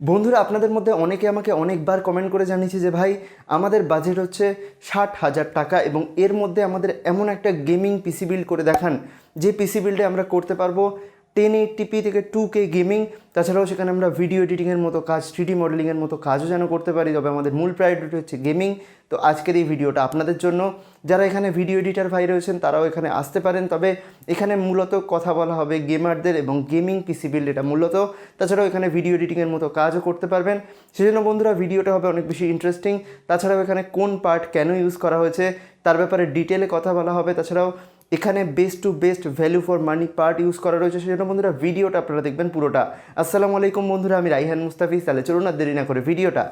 বন্ধুরা আপনাদের মধ্যে অনেকে আমাকে অনেকবার কমেন্ট করে জানিয়েছে যে ভাই আমাদের বাজেট হচ্ছে 60,000 টাকা এবং এর মধ্যে আমাদের এমন একটা গেমিং পিসি বিল্ড করে দেখান যে পিসি বিল্ডে আমরা করতে পারবো 1080p থেকে 2K গেমিং। তাছাড়াও সেখানে আমরা ভিডিও এডিটিংয়ের মতো কাজ, 3D মডেলিংয়ের মতো কাজও যেন করতে পারি, তবে আমাদের মূল প্রায়োরিটি হচ্ছে গেমিং। তো আজকের এই ভিডিওটা আপনাদের জন্য। যারা এখানে ভিডিও এডিটার ভাই রয়েছেন তারাও এখানে আসতে পারেন, তবে এখানে মূলত কথা বলা হবে গেমারদের এবং গেমিং পিসি বিল্ড এটা মূলত। তাছাড়াও এখানে ভিডিও এডিটিংয়ের মতো কাজও করতে পারবেন। সেজন্য বন্ধুরা ভিডিওটা হবে অনেক বেশি ইন্টারেস্টিং। তাছাড়াও এখানে কোন পার্ট কেন ইউজ করা হয়েছে তার ব্যাপারে ডিটেলে কথা বলা হবে। তাছাড়াও এখানে best to best value for money part use করা রয়েছে, সেজন্য বন্ধুরা ভিডিওটা আপনারা দেখবেন পুরোটা। আসসালামু আলাইকুম বন্ধুরা, আমি রাইহান মুস্তাফিজ। তাহলে চলুন আর দেরি না করে ভিডিওটা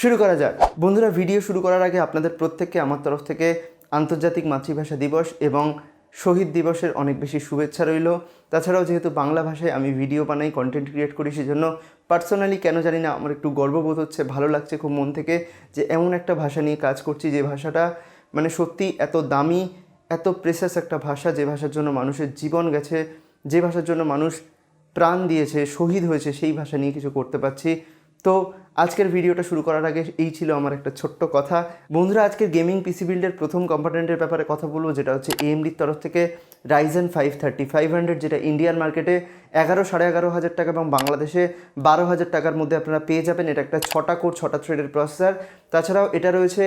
শুরু করা যাক। বন্ধুরা ভিডিও শুরু করার আগে আপনাদের প্রত্যেককে আমার তরফ থেকে আন্তর্জাতিক মাতৃভাষা দিবস এবং শহীদ দিবসের অনেক বেশি শুভেচ্ছা রইল। তাছাড়াও যেহেতু বাংলা ভাষায় আমি ভিডিও বানাই, কন্টেন্ট ক্রিয়েট করি, সেজন্য পার্সোনালি কেন জানি না আমার একটু গর্ববোধ হচ্ছে, ভালো লাগছে খুব মন থেকে যে এমন একটা ভাষা নিয়ে কাজ করছি যে ভাষাটা মানে সত্যি এত দামি, এত প্রেসাস একটা ভাষা, যে ভাষার জন্য মানুষের জীবন গেছে, যে ভাষার জন্য মানুষ প্রাণ দিয়েছে, শহীদ হয়েছে, সেই ভাষা নিয়ে কিছু করতে পারছি। তো আজকের ভিডিওটা শুরু করার আগে এই ছিল আমার একটা ছোট্ট কথা। বন্ধুরা আজকের গেমিং পিসি বিল্ডের প্রথম কম্পোনেন্টের ব্যাপারে কথা বলবো, যেটা হচ্ছে AMDর তরফ থেকে Ryzen 5 3500, যেটা ইন্ডিয়ান মার্কেটে 11,500 টাকা এবং বাংলাদেশে 12,000 টাকার মধ্যে আপনারা পেয়ে যাবেন। এটা একটা 6টা কোর 6টা থ্রেডের প্রসেসর। তাছাড়াও এটা রয়েছে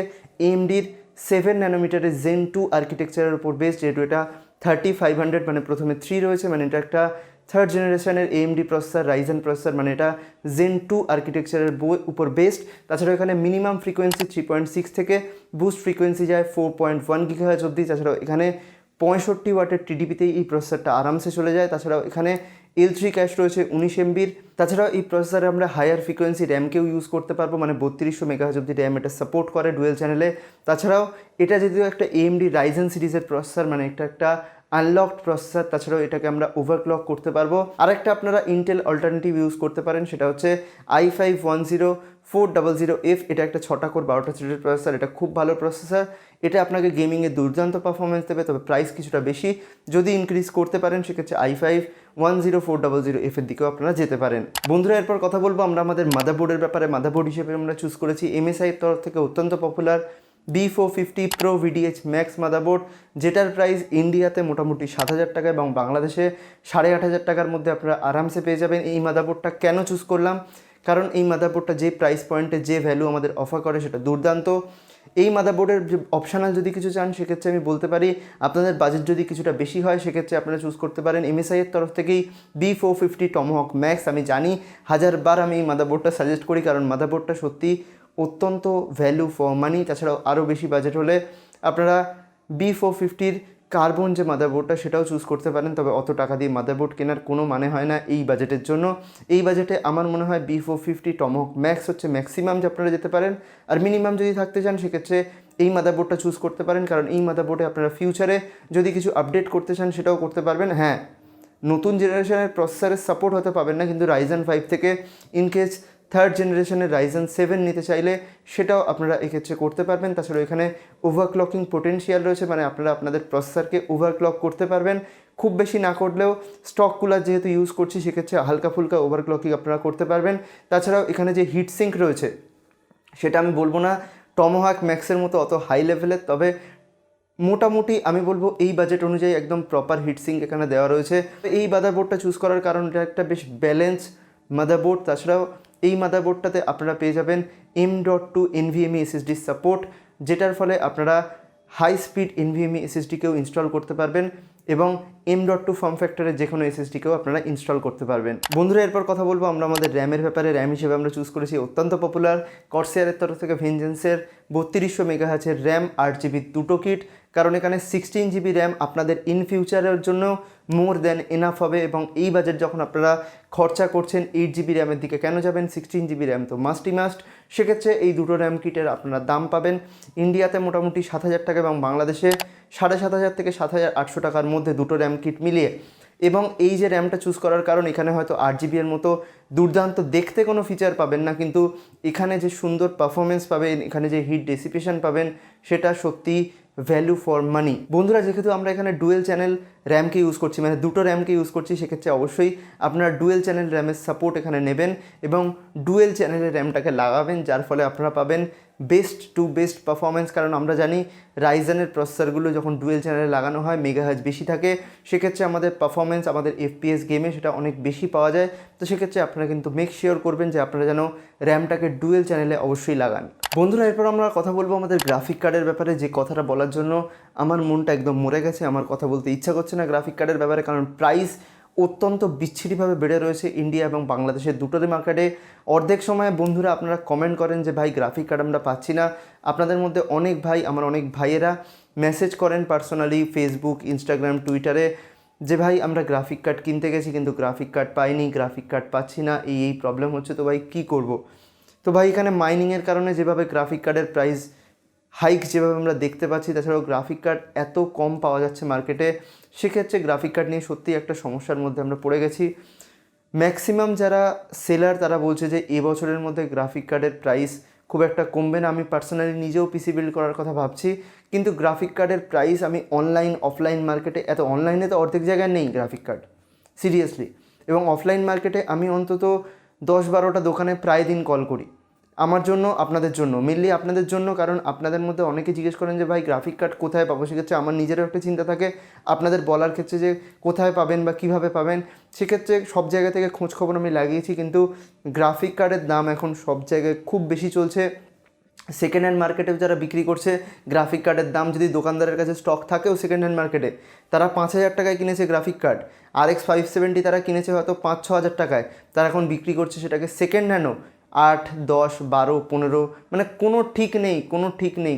AMDর 7 ন্যানোমিটারের Zen 2 আর্কিটেকচারের উপর বেস, যেহেতু এটা 3500 মানে প্রথমে 3 রয়েছে, মানে এটা একটা থার্ড জেনারেশনের AMD প্রসেসর, রাইজেন প্রসেসর, মানে এটা Zen 2 আর্কিটেকচারের উপর বেসড। তাছাড়াও এখানে মিনিমাম ফ্রিকোয়েন্সি 3.6 থেকে বুস্ট ফ্রিকোয়েন্সি যায় 4.1 GHz অবধি। তাছাড়াও এখানে 65 ওয়াটের TDPতেই এই প্রসেসরটা আরামসে চলে যায়। তাছাড়াও এখানে L3 ক্যাশ রয়েছে 19 MBর। তাছাড়াও এই প্রসেসরে আমরা হায়ার ফ্রিকোয়েন্সি র্যামকেও ইউজ করতে পারবো, মানে 3200 মেগাহার্জ অবধি র্যাম এটা সাপোর্ট করে ডুয়েল চ্যানেলে। তাছাড়াও এটা যদিও একটা AMD রাইজেন সিরিজের প্রসেসর, মানে এটা একটা আনলকড প্রসেসর। তাছাড়াও এটাকে আমরা ওভারক্লক করতে পারবো। আরেকটা আপনারা ইন্টেল অল্টারনেটিভ ইউজ করতে পারেন, সেটা হচ্ছে i5-10400F। এটা একটা 6টা কোর 12টা থ্রেডের প্রসেসর, এটা খুব ভালো প্রসেসর। এটা আপনাকে গেমিংয়ে দুর্দান্ত পারফরমেন্স দেবে, তবে প্রাইস কিছুটা বেশি। যদি ইনক্রিজ করতে পারেন সেক্ষেত্রে i5-10400F এর দিকেও আপনারা যেতে পারেন। বন্ধুরা এরপর কথা বলবো আমরা আমাদের মাদারবোর্ডের ব্যাপারে। মাদারবোর্ড হিসেবে আমরা চুজ করেছি MSI এর তরফ থেকে অত্যন্ত popular B450 Pro VDH Max motherboard, যেটার প্রাইস ইন্ডিয়াতে মোটামুটি 7,000 টাকা এবং বাংলাদেশে 8,500 টাকার মধ্যে আপনারা আরামসে পেয়ে যাবেন। এই মাদারবোর্ডটা কেন চুজ করলাম, কারণ এই মাদারবোর্ডটা যে প্রাইস পয়েন্টে যে ভ্যালু আমাদের অফার করে সেটা দুর্দান্ত। এই মাদারবোর্ডের যে অপশনাল যদি কিছু চান সেক্ষেত্রে আমি বলতে পারি, আপনাদের বাজেট যদি কিছুটা বেশি হয় সেক্ষেত্রে আপনারা চুজ করতে পারেন MSI এর তরফ থেকেই B450 Tomahawk Max। আমি জানি হাজারবার আমি এই মাদারবোর্ডটা সাজেস্ট করি, কারণ মাদারবোর্ডটা সত্যি অত্যন্ত ভ্যালু ফর মানি। তাছাড়াও আরও বেশি বাজেট হলে আপনারা B450 কার্বন যে মাদারবোর্ডটা সেটাও চুজ করতে পারেন, তবে অত টাকা দিয়ে মাদারবোর্ড কেনার কোনো মানে হয় না এই বাজেটের জন্য। এই বাজেটে আমার মনে হয় B450 Tomahawk Max হচ্ছে ম্যাক্সিমাম যে আপনারা যেতে পারেন। আর মিনিমাম যদি থাকতে চান সেক্ষেত্রে এই মাদারবোর্ডটা চুজ করতে পারেন, কারণ এই মাদারবোর্ডে আপনারা ফিউচারে যদি কিছু আপডেট করতে চান সেটাও করতে পারবেন। হ্যাঁ, নতুন জেনারেশনের প্রসেসরের সাপোর্ট হতে পাবেন না, কিন্তু Ryzen 5 থেকে ইনকেস থার্ড জেনারেশনের Ryzen 7 নিতে চাইলে সেটাও আপনারা এক্ষেত্রে করতে পারবেন। তাছাড়া এখানে ওভারক্লকিং পোটেনশিয়াল রয়েছে, মানে আপনারা আপনাদের প্রসেসরকে ওভারক্লক করতে পারবেন। খুব বেশি না করলেও স্টক কুলার যেহেতু ইউজ করছি সেক্ষেত্রে হালকা ফুলকা ওভারক্লকিং আপনারা করতে পারবেন। তাছাড়াও এখানে যে হিট সিঙ্ক রয়েছে সেটা আমি বলবো না টমোহাক ম্যাক্সের মতো অত হাই লেভেলের, তবে মোটামুটি আমি বলবো এই বাজেট অনুযায়ী একদম প্রপার হিটসিঙ্ক এখানে দেওয়া রয়েছে। এই মাদারবোর্ডটা চুজ করার কারণ এটা একটা বেশ ব্যালেন্স মাদারবোর্ড। তাছাড়াও এই মাদারবোর্ডটাতে আপনারা পেয়ে যাবেন M.2 NVMe SSD সাপোর্ট, যেটার ফলে আপনারা হাই স্পিড NVMe SSDকেও ইনস্টল করতে পারবেন এবং M.2 ফর্ম ফ্যাক্টরের যে কোনো SSDকেও আপনারা ইনস্টল করতে পারবেন। বন্ধুরা এরপর কথা বলবো আমরা আমাদের র্যামের ব্যাপারে। র্যাম হিসেবে আমরা চুজ করেছি অত্যন্ত পপুলার কর্সেয়ারের তরফ থেকে ভেঞ্জেন্সের 3200 মেগাহার্জের র্যাম 8GB দুটো কিট, কারণ এখানে 16GB র্যাম আপনাদের ইন ফিউচারের জন্য মোর দ্যান এনাফ হবে। এবং এই বাজেট যখন আপনারা খরচা করছেন 8GB র্যামের দিকে কেন যাবেন, 16GB র্যাম তো মাস্টই মাস্ট। সেক্ষেত্রে এই দুটো র্যাম কিটের আপনারা দাম পাবেন ইন্ডিয়াতে মোটামুটি 7,000 টাকা এবং বাংলাদেশে 7,500 থেকে 7,800 টাকার মধ্যে দুটো র্যাম কিট মিলিয়ে। এবং এই যে র্যামটা চুজ করার কারণ, এখানে হয়তো 8GB এর মতো দুর্দান্ত দেখতে কোনো ফিচার পাবেন না, কিন্তু এখানে যে সুন্দর পারফরমেন্স পাবেন, এখানে যে হিট ডেসিপেশন পাবেন, সেটা সত্যি ভ্যালু ফর মানি। বন্ধুরা যেহেতু আমরা এখানে ডুয়েল চ্যানেল র্যামকে ইউজ করছি, মানে দুটো র্যামকে ইউজ করছি, সেক্ষেত্রে অবশ্যই আপনারা ডুয়েল চ্যানেল র্যামের সাপোর্ট এখানে নেবেন এবং ডুয়েল চ্যানেলের র্যামটাকে লাগাবেন, যার ফলে আপনারা পাবেন বেস্ট টু বেস্ট পারফরমেন্স। কারণ আমরা জানি রাইজেনের প্রসেসরগুলো যখন ডুয়েল চ্যানেলে লাগানো হয় মেগাহার্জ বেশি থাকে, সেক্ষেত্রে আমাদের পারফরমেন্স, আমাদের এফপিএস গেমে সেটা অনেক বেশি পাওয়া যায়। তো সেক্ষেত্রে আপনারা কিন্তু মেক শিওর করবেন যে আপনারা যেন র্যামটাকে ডুয়েল চ্যানেলে অবশ্যই লাগান। বন্ধুরা, এরপর আমরা কথা বলবো আমাদের গ্রাফিক কার্ডের ব্যাপারে, যে কথাটা বলার জন্য আমার মনটা একদম মরে গেছে, আমার কথা বলতে ইচ্ছা করছে না গ্রাফিক কার্ডের ব্যাপারে, কারণ প্রাইস অত্যন্ত বিচ্ছিরিভাবে বেড়ে রয়েছে ইন্ডিয়া এবং বাংলাদেশের দুটোরই মার্কেটে। অর্ধেক সময় বন্ধুরা আপনারা কমেন্ট করেন যে ভাই গ্রাফিক কার্ড আমরা পাচ্ছি না। আপনাদের মধ্যে অনেক ভাই, আমার অনেক ভাইয়েরা মেসেজ করেন পার্সোনালি ফেসবুক, ইনস্টাগ্রাম, টুইটারে যে ভাই আমরা গ্রাফিক কার্ড কিনতে গেছি কিন্তু গ্রাফিক কার্ড পাইনি, গ্রাফিক কার্ড পাচ্ছি না, এই প্রবলেম হচ্ছে, তো ভাই কী করব। তো ভাই এখানে মাইনিংয়ের কারণে যেভাবে গ্রাফিক কার্ডের প্রাইস হাইক যেভাবে আমরা দেখতে পাচ্ছি, তাছাড়াও গ্রাফিক কার্ড এত কম পাওয়া যাচ্ছে মার্কেটে, সেক্ষেত্রে গ্রাফিক কার্ড নিয়ে সত্যিই একটা সমস্যার মধ্যে আমরা পড়ে গেছি। ম্যাক্সিমাম যারা সেলার তারা বলছে যে এবছরের মধ্যে গ্রাফিক কার্ডের প্রাইস খুব একটা কমবে না। আমি পার্সোনালি নিজেও পিসি বিল্ড করার কথা ভাবছি, কিন্তু গ্রাফিক কার্ডের প্রাইস আমি অনলাইন অফলাইন মার্কেটে, এত অনলাইনে তো অর্ধেক জায়গায় নেই গ্রাফিক কার্ড সিরিয়াসলি, এবং অফলাইন মার্কেটে আমি অন্তত 10-12টা দোকানে প্রায় দিন কল করি। আমার জন্য, আপনাদের জন্য, মেনলি আপনাদের জন্য, কারণ আপনাদের মধ্যে অনেকে জিজ্ঞেস করেন যে ভাই গ্রাফিক কার্ড কোথায় পাবো। সেক্ষেত্রে আমার নিজেরও একটা চিন্তা থাকে আপনাদের বলার ক্ষেত্রে যে কোথায় পাবেন বা কীভাবে পাবেন। সেক্ষেত্রে সব জায়গা থেকে খোঁজখবর আমি লাগিয়েছি, কিন্তু গ্রাফিক কার্ডের দাম এখন সব জায়গায় খুব বেশি চলছে। সেকেন্ড হ্যান্ড মার্কেটে যারা বিক্রি করছে গ্রাফিক কার্ডের দাম, যদি দোকানদারের কাছে স্টক থাকেও সেকেন্ড হ্যান্ড মার্কেটে, তারা 5,000 টাকায় কিনেছে গ্রাফিক কার্ড, RX 570 তারা কিনেছে হয়তো 5-6 হাজার টাকায়, তারা এখন বিক্রি করছে সেটাকে সেকেন্ড হ্যান্ডও 8, 10, 12, 15, মানে কোনো ঠিক নেই,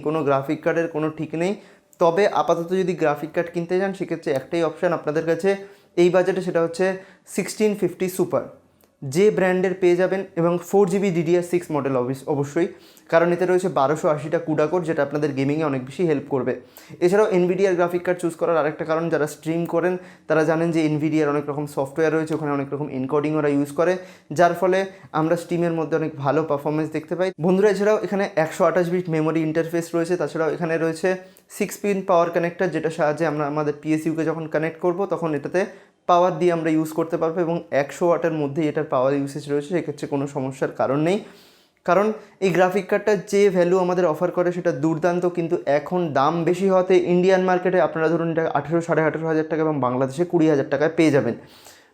কোনো গ্রাফিক কার্ডের কোনো ঠিক নেই। তবে আপাতত যদি গ্রাফিক কার্ড কিনতে যান সেক্ষেত্রে একটাই অপশান আপনাদের কাছে এই বাজেটে, সেটা হচ্ছে 1650 সুপার, যে ব্র্যান্ডের পেয়ে যাবেন, এবং 4GB DDR6 মডেল অবশ্যই, কারণ এতে রয়েছে 1280টা কুডা কোর, যেটা আপনাদের গেমিংয়ে অনেক বেশি হেল্প করবে। এছাড়াও এনভিডিআর গ্রাফিক কার্ড চুজ করার আরেকটা কারণ, যারা স্ট্রিম করেন তারা জানেন যে এনভিডিআর অনেক রকম সফটওয়্যার রয়েছে, ওখানে অনেক রকম এনকোডিং ওরা ইউজ করে, যার ফলে আমরা স্ট্রিমের মধ্যে অনেক ভালো পারফরমেন্স দেখতে পাই। বন্ধুরা, এছাড়াও এখানে 128 বিট মেমোরি ইন্টারফেস রয়েছে, তাছাড়াও এখানে রয়েছে 6 পিন পাওয়ার কানেক্টর, যেটা সাহায্যে আমরা আমাদের পিএসইউকে যখন কানেক্ট করব তখন এটাতে পাওয়ার দিয়ে আমরা ইউজ করতে পারবো, এবং 100 ওয়াটের মধ্যেই এটার পাওয়ার ইউসেজ রয়েছে। সেক্ষেত্রে কোনো সমস্যার কারণ নেই, কারণ এই গ্রাফিক কার্ডটা যে ভ্যালু আমাদের অফার করে সেটা দুর্দান্ত, কিন্তু এখন দাম বেশি হওয়াতে ইন্ডিয়ান মার্কেটে আপনারা ধরুন এটা 18-18.5 হাজার টাকা এবং বাংলাদেশে 20,000 টাকায় পেয়ে যাবেন।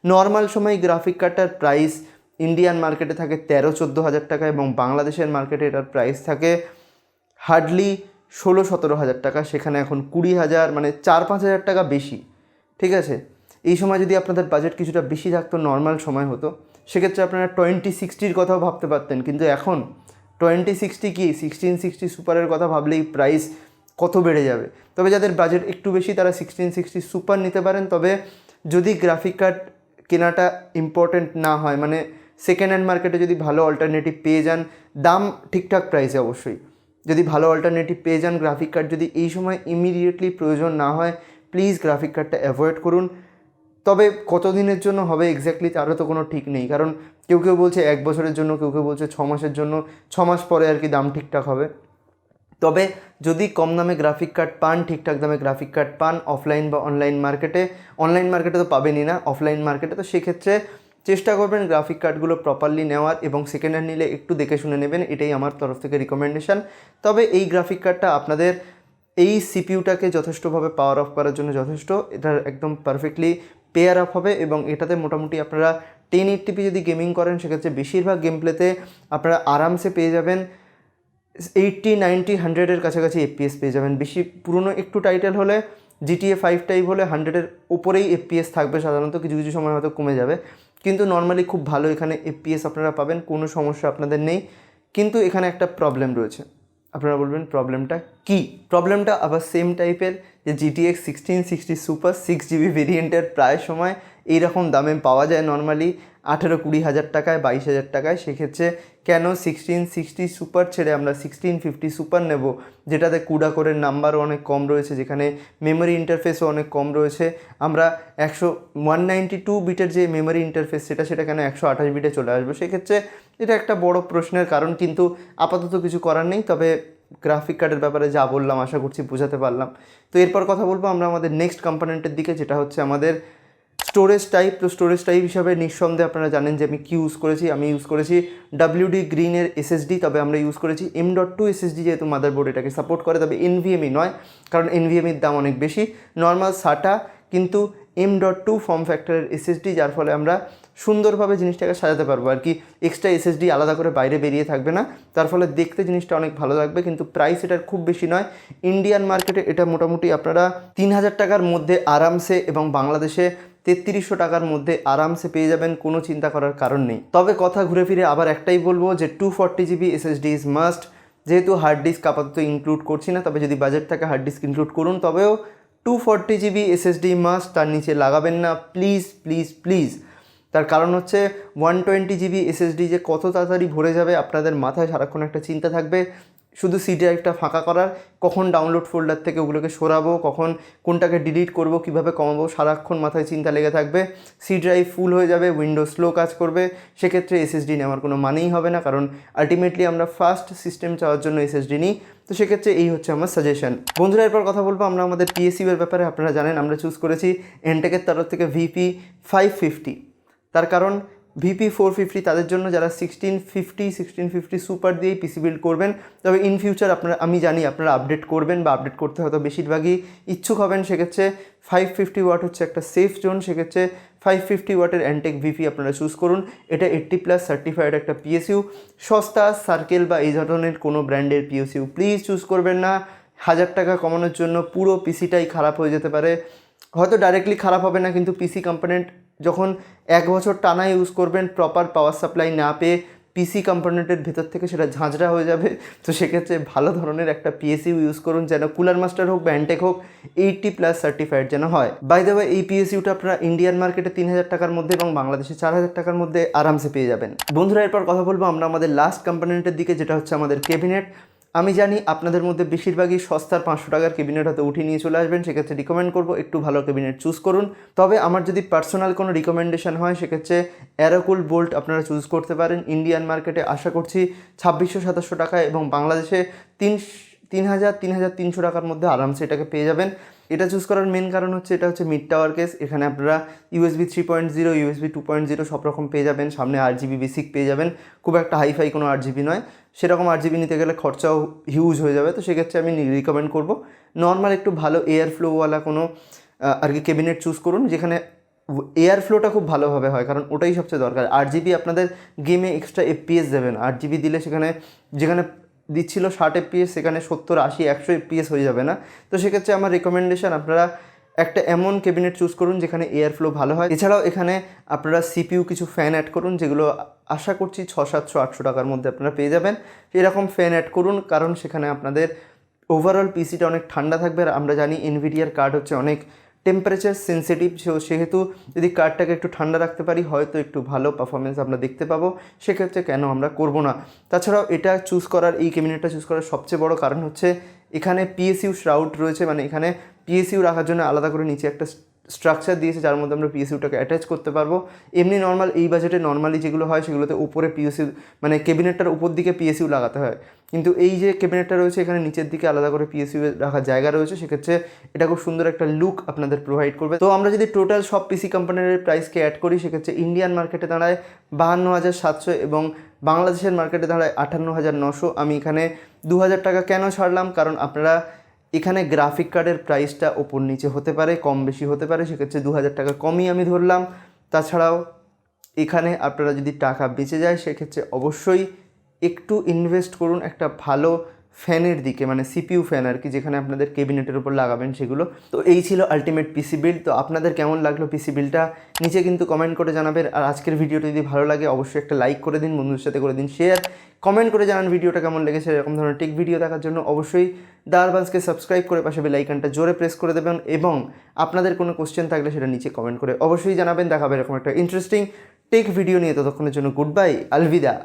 নর্মাল সময় গ্রাফিক কার্ডটার প্রাইস ইন্ডিয়ান মার্কেটে থাকে 13-14 হাজার টাকা, এবং বাংলাদেশের মার্কেটে এটার প্রাইস থাকে হার্ডলি 16-17 হাজার টাকা, সেখানে এখন 20,000, মানে 4-5 হাজার টাকা বেশি। ঠিক আছে, এই সময় যদি আপনাদের বাজেট কিছুটা বেশি থাকতো, নর্মাল সময় হতো, সেক্ষেত্রে আপনারা 2060-র কথাও ভাবতে পারতেন, কিন্তু এখন 2060 কি 1660 সুপারের কথা ভাবলেই প্রাইস কত বেড়ে যাবে। তবে যাদের বাজেট একটু বেশি তারা 1660 সুপার নিতে পারেন, তবে যদি গ্রাফিক কার্ড কেনাটা ইম্পর্টেন্ট না হয়, মানে সেকেন্ড হ্যান্ড মার্কেটে যদি ভালো অল্টারনেটিভ পেয়ে যান, দাম ঠিকঠাক প্রাইসে অবশ্যই, যদি ভালো অল্টারনেটিভ পেয়ে যান, গ্রাফিক কার্ড যদি এই সময় ইমিডিয়েটলি প্রয়োজন না হয়, প্লিজ গ্রাফিক কার্ডটা অ্যাভয়েড করুন। তবে কতদিনের জন্য হবে এক্স্যাক্টলি তারও তো কোনো ঠিক নেই, কারণ কেউ কেউ বলছে 1 বছরের জন্য, কেউ কেউ বলছে 6 মাসের জন্য, 6 মাস পরে আর কি দাম ঠিকঠাক হবে। তবে যদি কম দামে গ্রাফিক কার্ড পান, ঠিকঠাক দামে গ্রাফিক কার্ড পান অফলাইন বা অনলাইন মার্কেটে তো পাবেনই না, অফলাইন মার্কেটে, তো সেক্ষেত্রে চেষ্টা করবেন গ্রাফিক কার্ডগুলো প্রপারলি নেওয়ার, এবং সেকেন্ড হ্যান্ড নিলে একটু দেখে শুনে নেবেন, এটাই আমার তরফ থেকে রিকমেন্ডেশন। তবে এই গ্রাফিক কার্ডটা আপনাদের এই সিপিইউটাকে যথেষ্টভাবে পাওয়ার অফ করার জন্য যথেষ্ট, এটা একদম পারফেক্টলি পেয়ার আপ হবে, এবং এটাতে মোটামুটি আপনারা 1080p যদি গেমিং করেন সেক্ষেত্রে বেশিরভাগ গেম প্লেতে আপনারা আরামসে পেয়ে যাবেন 80, 90, 100-এর কাছাকাছি এফপিএস পেয়ে যাবেন। বেশি পুরনো একটু টাইটেল হলে GTA 5 টাইপ হলে 100-এর উপরেই এফপিএস থাকবে সাধারণত, কিছু কিছু সময় হয়তো কমে যাবে, কিন্তু নর্মালি খুব ভালো এখানে এফপিএস আপনারা পাবেন, কোনো সমস্যা আপনাদের নেই। কিন্তু এখানে একটা প্রবলেম রয়েছে, আপনারা বলবেন প্রবলেমটা কী? প্রবলেমটা আবার সেম টাইপের, যে GTX 1660 সুপার 6GB ভেরিয়েন্টের প্রায় সময় এইরকম দামে পাওয়া যায় নর্মালি 18-20 হাজার টাকায়, 22 হাজার টাকায়। সেক্ষেত্রে কেন 1660 সুপার ছেড়ে আমরা 1650 সুপার নেব, যেটাতে কুডা কোরের নাম্বারও অনেক কম রয়েছে, যেখানে মেমোরি ইন্টারফেসও অনেক কম রয়েছে। আমরা 192 বিটের যে মেমোরি ইন্টারফেস সেটা কেন 128 বিটে চলে আসবে? সেক্ষেত্রে এটা একটা বড় প্রশ্নের কারণ, কিন্তু আপাতত কিছু করার নেই। তবে গ্রাফিক কার্ডের ব্যাপারে যা বললাম আশা করছি বোঝাতে পারলাম। তো এরপর কথা বলবো আমরা আমাদের নেক্সট কম্পোনেন্টের দিকে, যেটা হচ্ছে আমাদের স্টোরেজ টাইপ। তো স্টোরেজ টাইপ হিসাবে নিঃসন্দেহে আপনারা জানেন যে আমি কি ইউজ করেছি। আমি ইউজ করেছি WD গ্রিনের SSD, তবে আমরা ইউজ করেছি M.2 SSD, যেহেতু মাদারবোর্ড এটাকে সাপোর্ট করে, তবে NVMe নয়, কারণ NVMeর দাম অনেক বেশি। নর্মাল SATA কিন্তু M.2 ফর্ম ফ্যাক্টরের SSD, যার ফলে আমরা সুন্দরভাবে জিনিসটাকে সাজাতে পারবো আর কি। এক্সট্রা SSD আলাদা করে বাইরে বেরিয়ে থাকবে না, তার ফলে দেখতে জিনিসটা অনেক ভালো লাগবে। কিন্তু প্রাইস এটার খুব বেশি নয়। ইন্ডিয়ান মার্কেটে এটা মোটামুটি আপনারা 3000 টাকার মধ্যে আরামসে, এবং বাংলাদেশে 3300 টাকার মধ্যে আরামসে পেয়ে যাবেন, কোনো চিন্তা করার কারণ নেই। তবে কথা ঘুরে ফিরে আবার একটাই বলবো যে 240 GB SSD ইজ মাস্ট। যেহেতু হার্ড ডিস্ক আপাতত ইনক্লুড করছি না, তবে যদি বাজেট থাকে হার্ড ডিস্ক ইনক্লুড করুন, তবেও 240 GB SSD মাস্ট, তার নিচে লাগাবেন না প্লিজ প্লিজ প্লিজ। তার কারণ হচ্ছে 120 GB SSD যে কত তাড়াতাড়ি ভরে যাবে আপনাদের মাথায় সারাক্ষণ একটা চিন্তা থাকবে, শুধু সি ড্রাইভটা ফাঁকা করার, কখন ডাউনলোড ফোল্ডার থেকে ওগুলোকে সরাবো, কখন কোনটাকে ডিলিট করব, কিভাবে কমাবো, সারাক্ষণ মাথায় চিন্তা লেগে থাকবে। সি ড্রাইভ ফুল হয়ে যাবে, উইন্ডোজ স্লো কাজ করবে, সেক্ষেত্রে SSD নেওয়ার কোনো মানেই হবে না, কারণ আলটিমেটলি আমরা ফাস্ট সিস্টেম চাওয়ার জন্য SSD নিই। তো সেক্ষেত্রে এই হচ্ছে আমার সাজেশন। বন্ধুরা এরপর কথা বলবো আমরা আমাদের PSU এর ব্যাপারে। আপনারা জানেন আমরা চুজ করেছি এনটেকের তরফ থেকে VP 550। তার কারণ VP 450 তাদের জন্য যারা 1650 সুপার দিয়ে পিসি বিল্ড করবেন, তবে ইন ফিউচার আমি জানি আপনারা আপডেট করবেন বা আপডেট করতে হয়তো বেশিরভাগই ইচ্ছুক হবেন। সেক্ষেত্রে 550 ওয়াট হচ্ছে একটা সেফ জোন। সেক্ষেত্রে 550 ওয়াটের এনটেক VP আপনারা চুজ করুন। এটা 80+ সার্টিফাইড একটা PSU। সস্তা, সার্কেল বা এই ধরনের কোনো ব্র্যান্ডের PSU প্লিজ চুজ করবেন না। 1000 টাকা কমানোর জন্য পুরো পিসিটাই খারাপ হয়ে যেতে পারে। হয়তো ডাইরেক্টলি খারাপ হবে না, কিন্তু পিসি কম্পোনেন্ট যখন 1 বছর টানা ইউজ করবেন প্রপার পাওয়ার সাপ্লাই না পেয়ে, পিসি কম্পোনেন্টের ভেতর থেকে সেটা ঝাঁঝরা হয়ে যাবে। তো সেক্ষেত্রে ভালো ধরনের একটা PSU ইউজ করুন, যেন কুলার মাস্টার হোক বা এনটেক হোক 80+ সার্টিফাইড যেন হয়। বাই দ্য ওয়ে এই PSUটা আপনারা ইন্ডিয়ান মার্কেটে 3000 টাকার মধ্যে এবং বাংলাদেশে 4000 টাকার মধ্যে আরামসে পেয়ে যাবেন। বন্ধুরা এরপর কথা বলবো আমরা আমাদের লাস্ট কম্পোনেন্টের দিকে, যেটা হচ্ছে আমাদের ক্যাবিনেট। আমি জানি আপনাদের মধ্যে বেশিরভাগই সস্তার 500 টাকার ক্যাবিনেট হয়তো উঠিয়ে নিয়ে চলে আসবেন, সেক্ষেত্রে রিকমেন্ড করবো একটু ভালো ক্যাবিনেট চুজ করুন। তবে আমার যদি পার্সোনাল কোনো রিকমেন্ডেশন হয়, সেক্ষেত্রে অ্যারোকুল বোল্ট আপনারা চুজ করতে পারেন। ইন্ডিয়ান মার্কেটে আশা করছি 2600-2700 টাকায়, এবং বাংলাদেশে 3300 টাকার মধ্যে আরামসে এটাকে পেয়ে যাবেন। এটা চুজ করার মেন কারণ হচ্ছে এটা হচ্ছে মিড টাওয়ার কেস। এখানে আপনারা USB 3.0, USB 2.0 সব রকম পেয়ে যাবেন। সামনে 8GB বেসিক পেয়ে যাবেন, খুব একটা হাইফাই কোনো 8GB নয়। সেরকম 8GB নিতে গেলে খরচাও হিউজ হয়ে যাবে। তো সেক্ষেত্রে আমি রিকমেন্ড করবো নর্মাল একটু ভালো এয়ার ফ্লোওয়ালা কোনো আর কি ক্যাবিনেট চুজ করুন, যেখানে এয়ার ফ্লোটা খুব ভালোভাবে হয়, কারণ ওটাই সবচেয়ে দরকার। 8GB আপনাদের গেমে এক্সট্রা FPS দেবে না। 8GB দিলে সেখানে যেখানে দিচ্ছিল 60 FPS সেখানে 70, 80, 100 FPS হয়ে যাবে না। তো সেক্ষেত্রে আমার রেকমেন্ডেশন আপনারা একটা এমন ক্যাবিনেট চুজ করুন যেখানে এয়ার ফ্লো ভালো হয়। এছাড়াও এখানে আপনারা CPU কিছু ফ্যান অ্যাড করুন, যেগুলো আশা করছি 600-700-800 টাকার মধ্যে আপনারা পেয়ে যাবেন। এরকম ফ্যান অ্যাড করুন, কারণ সেখানে আপনাদের ওভারঅল পিসিটা অনেক ঠান্ডা থাকবে। আর আমরা জানি এনভিডিয়ার কার্ড হচ্ছে অনেক টেম্পারেচার সেন্সিটিভ, সেহেতু যদি কার্ডটাকে একটু ঠান্ডা রাখতে পারি হয়তো একটু ভালো পারফরমেন্স আমরা দেখতে পাবো। সেক্ষেত্রে কেন আমরা করব না। তাছাড়াও এটা চুজ করার, এই ক্যাবিনেটটা চুজ করার সবচেয়ে বড় কারণ হচ্ছে এখানে PSU শ্রাউড রয়েছে, মানে এখানে PSU রাখার জন্য আলাদা করে নিচে একটা স্ট্রাকচার দিয়েছে, যার মধ্যে আমরা PSUটাকে অ্যাটাচ করতে পারবো। এমনি নর্মাল এই বাজেটে নর্মালি যেগুলো হয় সেগুলোতে উপরে PSU, মানে ক্যাবিনেটটার উপর দিকে PSU লাগাতে হয়, কিন্তু এই যে ক্যাবিনেটটা রয়েছে এখানে নিচের দিকে আলাদা করে PSU রাখার জায়গা রয়েছে। সেক্ষেত্রে এটা খুব সুন্দর একটা লুক আপনাদের প্রোভাইড করবে। তো আমরা যদি টোটাল সব পিসি কোম্পানির প্রাইসকে অ্যাড করি, সেক্ষেত্রে ইন্ডিয়ান মার্কেটে দাঁড়ায় 52,700 এবং বাংলাদেশের মার্কেটে দাঁড়ায় 58,900। আমি এখানে 2000 টাকা কেন ছাড়লাম, কারণ আপনারা এখানে গ্রাফিক কার্ডের প্রাইসটা ওপর নিচে হতে পারে, কম বেশি হতে পারে, সেক্ষেত্রে 2000 টাকা কমই আমি ধরলাম। তাছাড়াও এখানে আপনারা যদি টাকা বেঁচে যায় সেক্ষেত্রে অবশ্যই একটু ইনভেস্ট করুন একটা ভালো ফ্যানের দিকে, মানে CPU ফ্যান আর কি, যেখানে আপনাদের ক্যাবিনেটের উপর লাগাবেন সেগুলো। তো এই ছিল আলটিমেট পিসি বিল্ড। তো আপনাদের কেমন লাগলো পিসি বিল্ডটা নিচে কিন্তু কমেন্ট করে জানাবেন। আর আজকের ভিডিওটা যদি ভালো লাগে অবশ্যই একটা লাইক করে দিন, বন্ধুদের সাথে করে দিন শেয়ার, কমেন্ট করে জানান ভিডিওটা কেমন লেগেছে। এরকম ধরনের টেক ভিডিও দেখার জন্য অবশ্যই দ্য আরবান্সকে সাবস্ক্রাইব করে পাশে বেল আইকনটা জোরে প্রেস করে দেবেন, এবং আপনাদের কোনো কোশ্চেন থাকলে সেটা নিচে কমেন্ট করে অবশ্যই জানাবেন। দেখাবে এরকম একটা ইন্টারেস্টিং টেক ভিডিও নিয়ে। ততক্ষণের জন্য গুড বাই, আলবিদা।